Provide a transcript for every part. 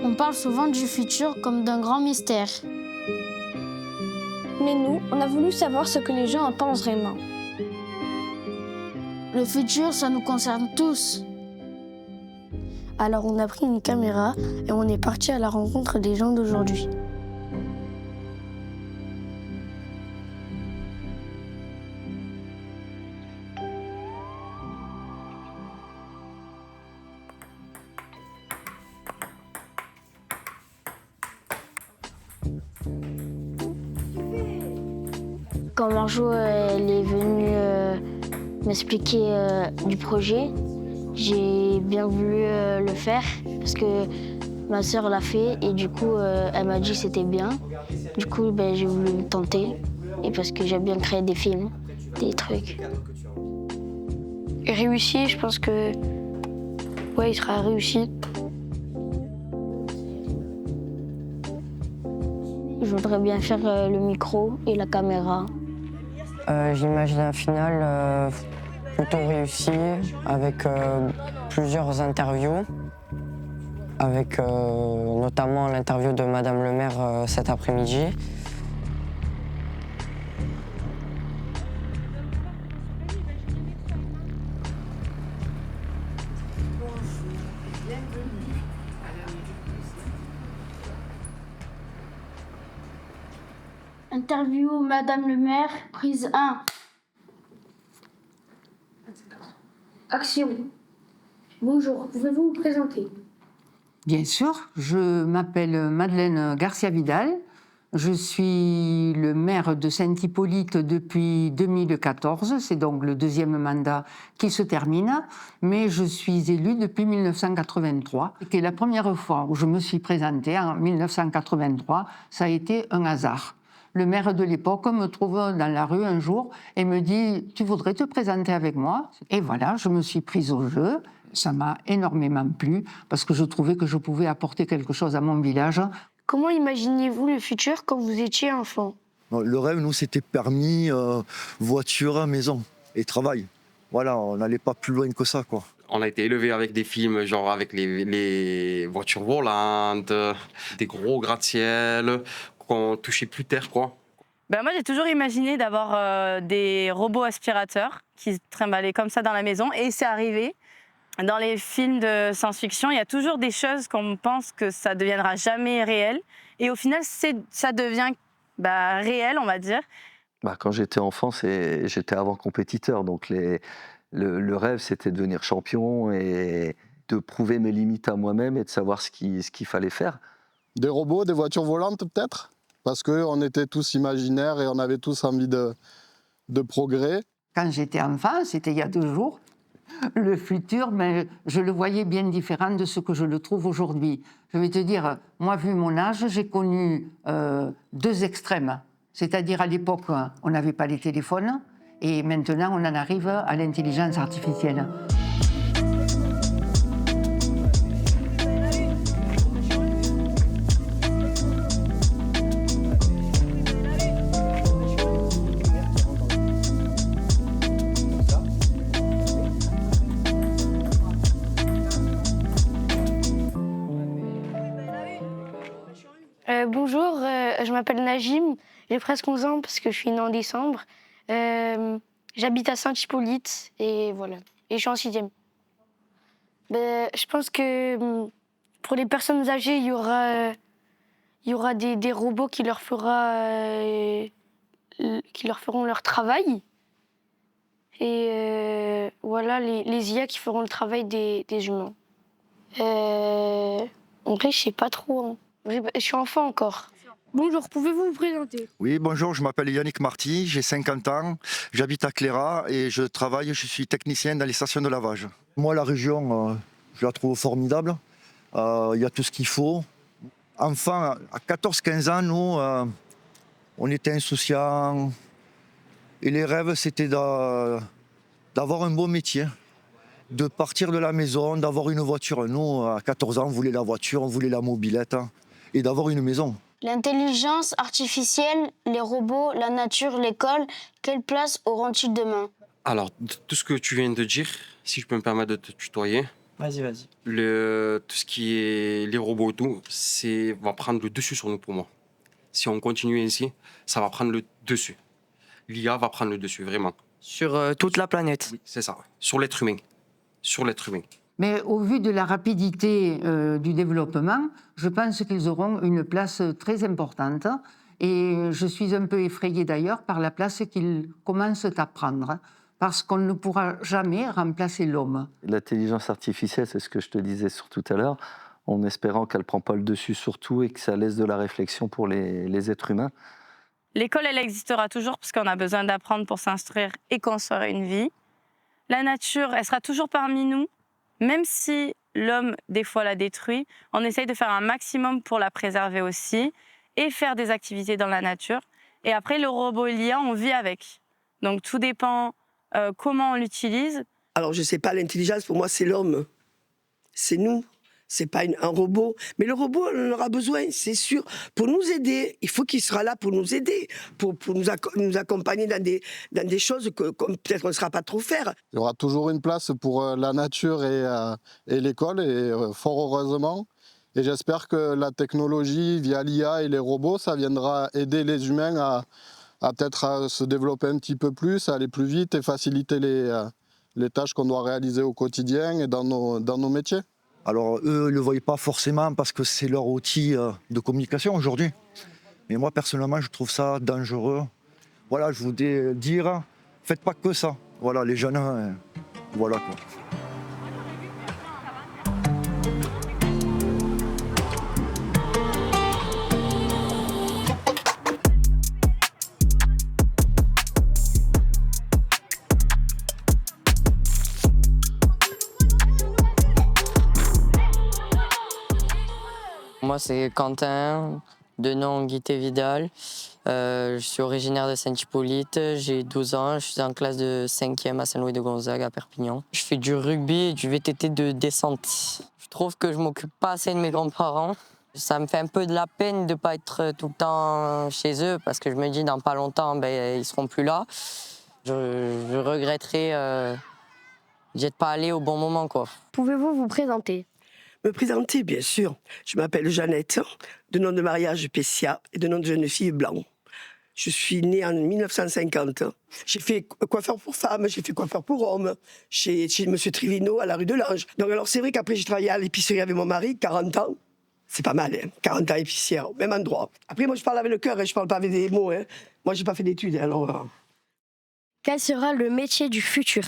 On parle souvent du futur comme d'un grand mystère. Mais nous, on a voulu savoir ce que les gens en pensent vraiment. Le futur, ça nous concerne tous. Alors on a pris une caméra et on est parti à la rencontre des gens d'aujourd'hui. Quand Marjo elle est venue m'expliquer du projet, j'ai bien voulu le faire parce que ma sœur l'a fait et du coup elle m'a dit que c'était bien. Du coup j'ai voulu le tenter et parce que j'aime bien créer des films, des trucs. Réussi, je pense que ouais, il sera réussi. Je voudrais bien faire le micro et la caméra. J'imagine un final plutôt réussi, avec plusieurs interviews, avec notamment l'interview de Madame le maire cet après-midi. Interview Madame le maire, prise 1. Action. Bonjour, pouvez-vous vous présenter? Bien sûr, je m'appelle Madeleine Garcia-Vidal. Je suis le maire de Saint-Hippolyte depuis 2014. C'est donc le deuxième mandat qui se termine. Mais je suis élue depuis 1983. Et la première fois où je me suis présentée, en 1983, ça a été un hasard. Le maire de l'époque me trouve dans la rue un jour et me dit « Tu voudrais te présenter avec moi ?» Et voilà, je me suis prise au jeu. Ça m'a énormément plu parce que je trouvais que je pouvais apporter quelque chose à mon village. Comment imaginiez-vous le futur quand vous étiez enfant? Le rêve, nous, c'était permis, voiture, maison et travail. Voilà, on n'allait pas plus loin que ça, quoi. On a été élevé avec des films, genre avec les voitures volantes, des gros gratte-ciel, qu'on touchait plus terre, quoi. Moi, j'ai toujours imaginé d'avoir des robots aspirateurs qui se trimballaient comme ça dans la maison, et c'est arrivé. Dans les films de science-fiction, il y a toujours des choses qu'on pense que ça ne deviendra jamais réel, et au final, ça devient réel, on va dire. Quand j'étais enfant, j'étais avant compétiteur, donc le rêve, c'était de devenir champion et de prouver mes limites à moi-même et de savoir ce qu'il fallait faire. Des robots, des voitures volantes peut-être, parce qu'on était tous imaginaires et on avait tous envie de progrès. Quand j'étais enfant, c'était il y a 2 jours, le futur, je le voyais bien différent de ce que je le trouve aujourd'hui. Je vais te dire, moi, vu mon âge, j'ai connu 2 extrêmes. C'est-à-dire, à l'époque, on n'avait pas les téléphones, et maintenant, on en arrive à l'intelligence artificielle. Bonjour, je m'appelle Najim, j'ai presque 11 ans parce que je suis née en décembre. J'habite à Saint-Hippolyte et voilà. Et je suis en 6e. Je pense que pour les personnes âgées, il y aura des robots qui leur feront leur travail. Et voilà, les IA qui feront le travail des humains. En vrai, je sais pas trop. Hein. Je suis enfant encore. Bonjour, pouvez-vous vous présenter? Oui, bonjour, je m'appelle Yannick Marty, j'ai 50 ans, j'habite à Cléra et je suis technicien dans les stations de lavage. Moi, la région, je la trouve formidable. Il y a tout ce qu'il faut. Enfant, à 14-15 ans, nous, on était insouciants. Et les rêves, c'était d'avoir un beau métier, de partir de la maison, d'avoir une voiture. Nous, à 14 ans, on voulait la voiture, on voulait la mobilette et d'avoir une maison. L'intelligence artificielle, les robots, la nature, l'école, quelle place auront-ils demain? Alors, tout ce que tu viens de dire, si je peux me permettre de te tutoyer, Vas-y. tout ce qui est les robots et tout, va prendre le dessus sur nous pour moi. Si on continue ainsi, ça va prendre le dessus. L'IA va prendre le dessus, vraiment. Sur toute la planète. Oui, c'est ça. Sur l'être humain. Mais au vu de la rapidité du développement, je pense qu'ils auront une place très importante. Et je suis un peu effrayée d'ailleurs par la place qu'ils commencent à prendre, parce qu'on ne pourra jamais remplacer l'homme. L'intelligence artificielle, c'est ce que je te disais tout à l'heure, en espérant qu'elle ne prend pas le dessus sur tout et que ça laisse de la réflexion pour les êtres humains. L'école, elle existera toujours parce qu'on a besoin d'apprendre pour s'instruire et construire une vie. La nature, elle sera toujours parmi nous. Même si l'homme, des fois, la détruit, on essaye de faire un maximum pour la préserver aussi et faire des activités dans la nature. Et après, le robot et l'IA, on vit avec. Donc, tout dépend comment on l'utilise. Alors, je ne sais pas, l'intelligence, pour moi, c'est l'homme. C'est nous. C'est pas un robot. Mais le robot, on en aura besoin, c'est sûr. Pour nous aider, il faut qu'il sera là pour nous aider, pour nous accompagner dans des choses que peut-être qu'on ne sera pas trop faire. Il y aura toujours une place pour la nature et l'école, et fort heureusement. Et j'espère que la technologie, via l'IA et les robots, ça viendra aider les humains à peut-être se développer un petit peu plus, à aller plus vite et faciliter les tâches qu'on doit réaliser au quotidien et dans nos métiers. Alors, eux ne le voient pas forcément parce que c'est leur outil de communication aujourd'hui. Mais moi, personnellement, je trouve ça dangereux. Voilà, je voudrais dire, faites pas que ça. Voilà, les jeunes, voilà quoi. Moi, c'est Quentin, de nom Guité Vidal. Je suis originaire de Saint-Hippolyte, j'ai 12 ans, je suis en classe de 5e à Saint-Louis-de-Gonzague à Perpignan. Je fais du rugby et du VTT de descente. Je trouve que je m'occupe pas assez de mes grands-parents. Ça me fait un peu de la peine de ne pas être tout le temps chez eux parce que je me dis dans pas longtemps, ils seront plus là. Je regretterais d'y être pas allé au bon moment, quoi. Pouvez-vous vous présenter? Me présenter, bien sûr. Je m'appelle Jeannette, de nom de mariage Pessia et de nom de jeune fille Blanc. Je suis née en 1950. J'ai fait coiffeur pour femmes, j'ai fait coiffeur pour hommes, chez M. Trivino à la rue de l'Ange. Donc alors c'est vrai qu'après j'ai travaillé à l'épicerie avec mon mari, 40 ans. C'est pas mal, hein, 40 ans épicière, même endroit. Après moi je parle avec le cœur, je parle pas avec des mots. Hein. Moi j'ai pas fait d'études, alors... Quel sera le métier du futur?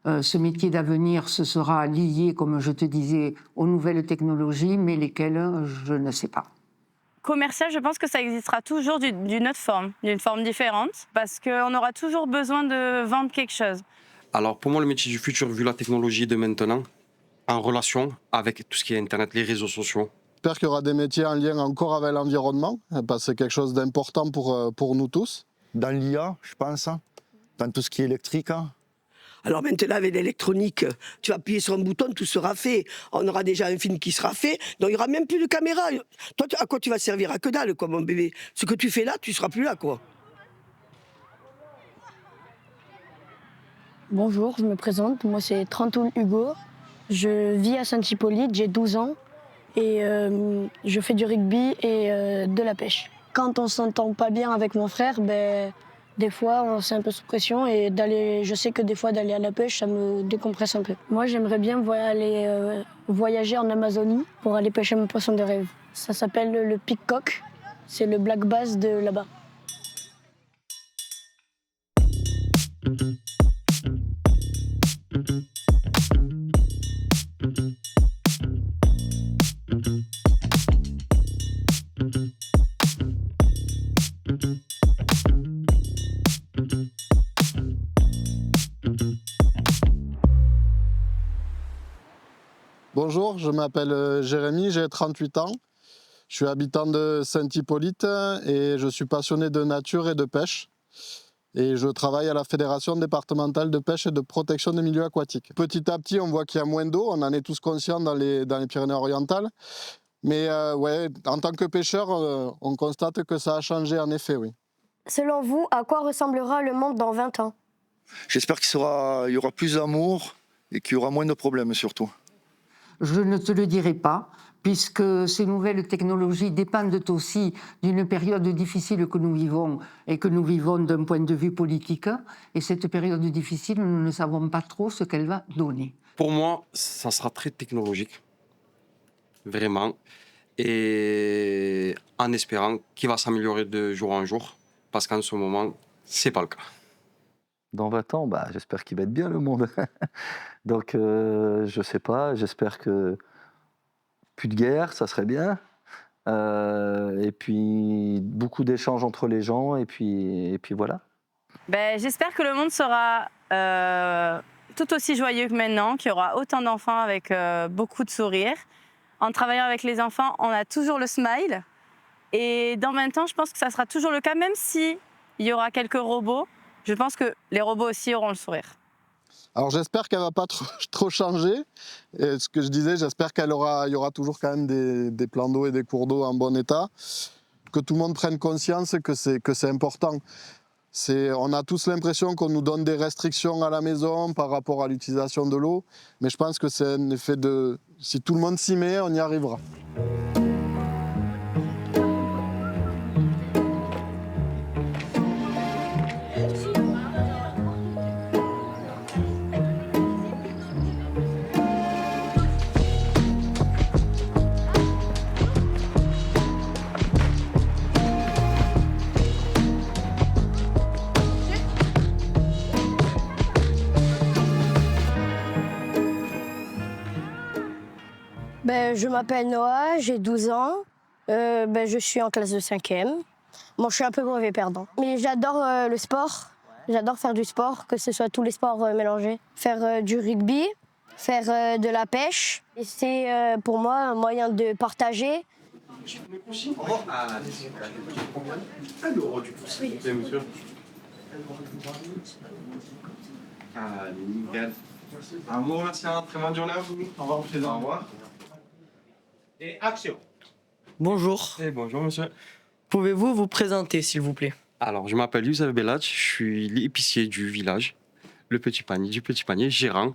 Ce métier d'avenir, ce sera lié, comme je te disais, aux nouvelles technologies, mais lesquelles, je ne sais pas. Commercial, je pense que ça existera toujours d'une autre forme, d'une forme différente, parce qu'on aura toujours besoin de vendre quelque chose. Alors, pour moi, le métier du futur, vu la technologie de maintenant, en relation avec tout ce qui est Internet, les réseaux sociaux. J'espère qu'il y aura des métiers en lien encore avec l'environnement, parce que c'est quelque chose d'important pour nous tous. Dans l'IA, je pense, dans tout ce qui est électrique. Alors maintenant, avec l'électronique, tu vas appuyer sur un bouton, tout sera fait. On aura déjà un film qui sera fait, donc il n'y aura même plus de caméra. Toi, à quoi tu vas servir? À que dalle, quoi, mon bébé. Ce que tu fais là, tu ne seras plus là, quoi. Bonjour, je me présente. Moi, c'est Trantoul Hugo. Je vis à Saint-Hippolyte, j'ai 12 ans et je fais du rugby et de la pêche. Quand on ne s'entend pas bien avec mon frère, des fois, c'est un peu sous pression et je sais que des fois, d'aller à la pêche, ça me décompresse un peu. Moi, j'aimerais bien aller voyager en Amazonie pour aller pêcher mon poisson de rêve. Ça s'appelle le pickcock. C'est le black bass de là-bas. Bonjour, je m'appelle Jérémy, j'ai 38 ans. Je suis habitant de Saint-Hippolyte et je suis passionné de nature et de pêche. Et je travaille à la Fédération départementale de pêche et de protection des milieux aquatiques. Petit à petit, on voit qu'il y a moins d'eau, on en est tous conscients dans les Pyrénées-Orientales. Mais ouais, en tant que pêcheur, on constate que ça a changé en effet, oui. Selon vous, à quoi ressemblera le monde dans 20 ans? J'espère qu'il y aura plus d'amour et qu'il y aura moins de problèmes surtout. Je ne te le dirai pas, puisque ces nouvelles technologies dépendent aussi d'une période difficile que nous vivons et que nous vivons d'un point de vue politique. Et cette période difficile, nous ne savons pas trop ce qu'elle va donner. Pour moi, ça sera très technologique, vraiment, et en espérant qu'il va s'améliorer de jour en jour, parce qu'en ce moment, c'est pas le cas. Dans 20 ans, j'espère qu'il va être bien le monde. Donc, je sais pas, j'espère que plus de guerre, ça serait bien. Et puis, beaucoup d'échanges entre les gens, et puis voilà. J'espère que le monde sera tout aussi joyeux que maintenant, qu'il y aura autant d'enfants avec beaucoup de sourires. En travaillant avec les enfants, on a toujours le smile. Et dans 20 ans, je pense que ça sera toujours le cas, même s'il y aura quelques robots. Je pense que les robots aussi auront le sourire. Alors j'espère qu'elle ne va pas trop changer. Et ce que je disais, j'espère qu'il y aura toujours quand même des plans d'eau et des cours d'eau en bon état. Que tout le monde prenne conscience que c'est important. On a tous l'impression qu'on nous donne des restrictions à la maison par rapport à l'utilisation de l'eau. Mais je pense que c'est un effet de... Si tout le monde s'y met, on y arrivera. Je m'appelle Noah, j'ai 12 ans. Je suis en classe de 5e. Bon, je suis un peu mauvais perdant. Mais j'adore le sport. J'adore faire du sport, que ce soit tous les sports mélangés. Faire du rugby, faire de la pêche. Et c'est pour moi un moyen de partager. Un mot, merci, très bonne journée à vous. Au revoir, président. Au revoir. Et action. Bonjour. Et bonjour, monsieur. Pouvez-vous vous présenter, s'il vous plaît? Alors, je m'appelle Youssef Belhadj, je suis l'épicier du village, du Petit Panier, gérant.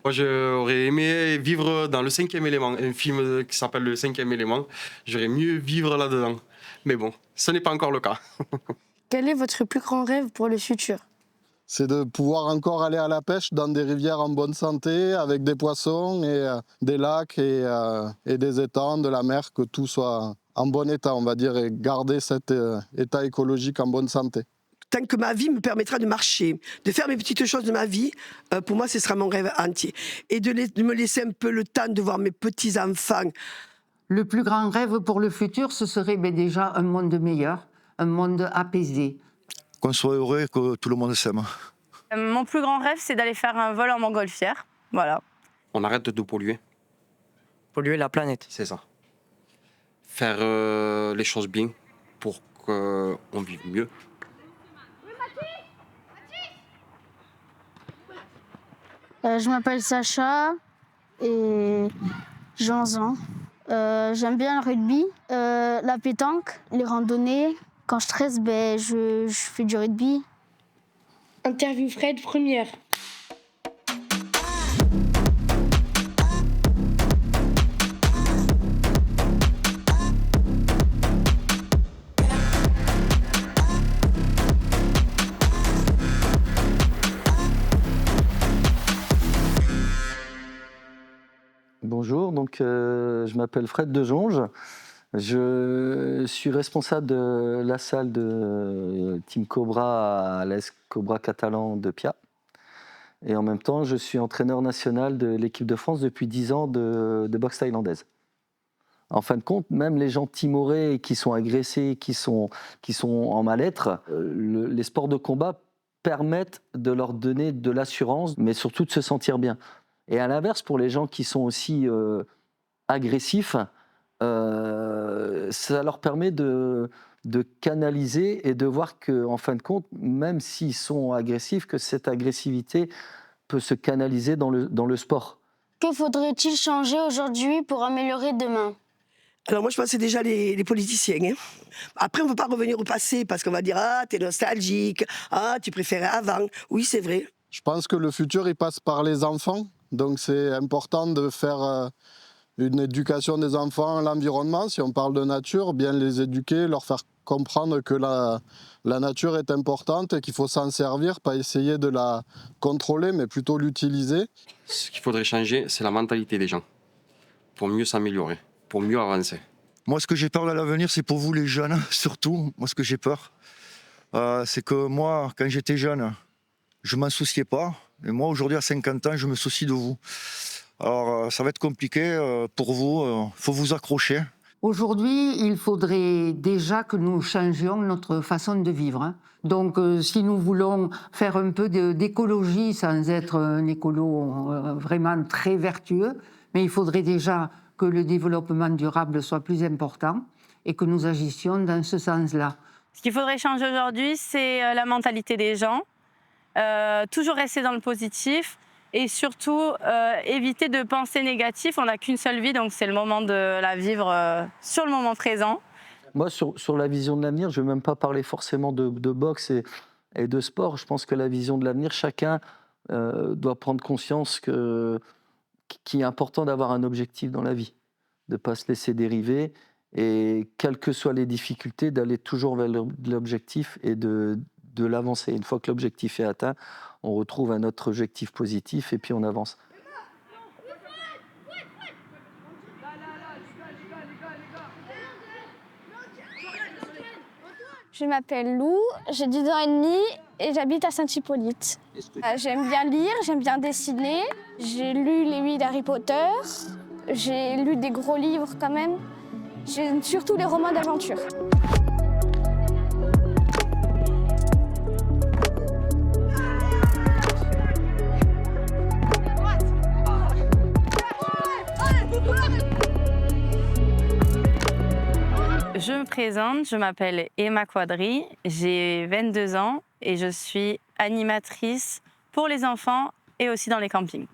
Moi, j'aurais aimé vivre dans Le 5e élément, un film qui s'appelle Le 5e élément. J'aurais mieux vivre là-dedans. Mais bon, ce n'est pas encore le cas. Quel est votre plus grand rêve pour le futur? C'est de pouvoir encore aller à la pêche dans des rivières en bonne santé, avec des poissons et des lacs et des étangs, de la mer, que tout soit en bon état, on va dire, et garder cet état écologique en bonne santé. Tant que ma vie me permettra de marcher, de faire mes petites choses de ma vie, pour moi, ce sera mon rêve entier. Et de me laisser un peu le temps de voir mes petits-enfants. Le plus grand rêve pour le futur, ce serait déjà un monde meilleur, un monde apaisé. Qu'on soit heureux et que tout le monde s'aime. Mon plus grand rêve, c'est d'aller faire un vol en montgolfière. Voilà. On arrête de polluer. Polluer la planète. C'est ça. Faire les choses bien pour qu'on vive mieux. Je m'appelle Sacha et j'ai 11 ans. J'aime bien le rugby, la pétanque, les randonnées. Quand je stresse, je fais du rugby. Interview Fred, première. Bonjour, donc je m'appelle Fred Dejonge. Je suis responsable de la salle de Team Cobra à l'AS Cobra Catalan de Pia. Et en même temps, je suis entraîneur national de l'équipe de France depuis 10 ans de boxe thaïlandaise. En fin de compte, même les gens timorés qui sont agressés, qui sont en mal-être, les sports de combat permettent de leur donner de l'assurance, mais surtout de se sentir bien. Et à l'inverse, pour les gens qui sont aussi agressifs, ça leur permet de canaliser et de voir qu'en fin de compte, même s'ils sont agressifs, que cette agressivité peut se canaliser dans le sport. Que faudrait-il changer aujourd'hui pour améliorer demain? Alors moi, je pense que c'est déjà les politiciens. Hein. Après, on ne peut pas revenir au passé parce qu'on va dire « Ah, t'es nostalgique. Ah, tu préférais avant. » Oui, c'est vrai. Je pense que le futur, il passe par les enfants. Donc c'est important de faire une éducation des enfants à l'environnement. Si on parle de nature, bien les éduquer, leur faire comprendre que la nature est importante et qu'il faut s'en servir, pas essayer de la contrôler, mais plutôt l'utiliser. Ce qu'il faudrait changer, c'est la mentalité des gens, pour mieux s'améliorer, pour mieux avancer. Moi, ce que j'ai peur de l'avenir, c'est pour vous les jeunes, surtout. Moi, ce que j'ai peur, c'est que moi, quand j'étais jeune, je ne m'en souciais pas. Et moi, aujourd'hui, à 50 ans, je me soucie de vous. Alors, ça va être compliqué pour vous. Il faut vous accrocher. Aujourd'hui, il faudrait déjà que nous changions notre façon de vivre. Hein. Donc, si nous voulons faire un peu d'écologie sans être un écolo vraiment très vertueux, mais il faudrait déjà que le développement durable soit plus important et que nous agissions dans ce sens-là. Ce qu'il faudrait changer aujourd'hui, c'est la mentalité des gens. Toujours rester dans le positif et surtout éviter de penser négatif. On n'a qu'une seule vie, donc c'est le moment de la vivre sur le moment présent. Moi, sur la vision de l'avenir, je ne vais même pas parler forcément de boxe et de sport. Je pense que la vision de l'avenir, chacun doit prendre conscience qu'il est important d'avoir un objectif dans la vie, de ne pas se laisser dériver et, quelles que soient les difficultés, d'aller toujours vers l'objectif et de l'avancer. Une fois que l'objectif est atteint, on retrouve un autre objectif positif et puis on avance. Je m'appelle Lou, j'ai 10 ans et demi et j'habite à Saint-Hippolyte. J'aime bien lire, j'aime bien dessiner. J'ai lu les 8 d'Harry Potter, j'ai lu des gros livres quand même. J'aime surtout les romans d'aventure. Je me présente, je m'appelle Emma Quadri, j'ai 22 ans et je suis animatrice pour les enfants et aussi dans les campings.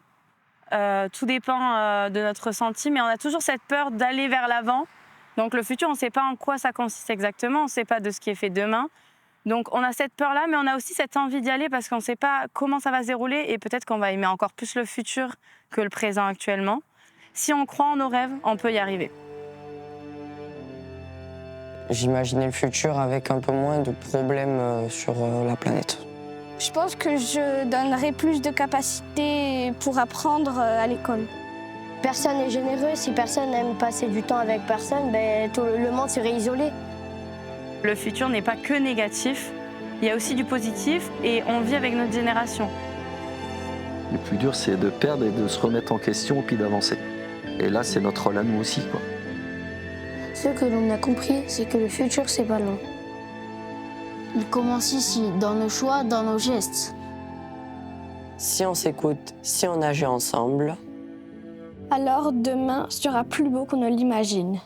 Tout dépend de notre ressenti, mais on a toujours cette peur d'aller vers l'avant. Donc le futur, on ne sait pas en quoi ça consiste exactement, on ne sait pas de ce qui est fait demain. Donc on a cette peur-là, mais on a aussi cette envie d'y aller parce qu'on ne sait pas comment ça va se dérouler et peut-être qu'on va aimer encore plus le futur que le présent actuellement. Si on croit en nos rêves, on peut y arriver. J'imaginais le futur avec un peu moins de problèmes sur la planète. Je pense que je donnerai plus de capacités pour apprendre à l'école. Personne n'est généreux. Si personne n'aime passer du temps avec personne, tout le monde serait isolé. Le futur n'est pas que négatif, il y a aussi du positif et on vit avec notre génération. Le plus dur, c'est de perdre et de se remettre en question puis d'avancer. Et là, c'est notre rôle à nous aussi, quoi. Ce que l'on a compris, c'est que le futur, c'est pas long. Il commence ici, dans nos choix, dans nos gestes. Si on s'écoute, si on agit ensemble, alors demain sera plus beau qu'on ne l'imagine.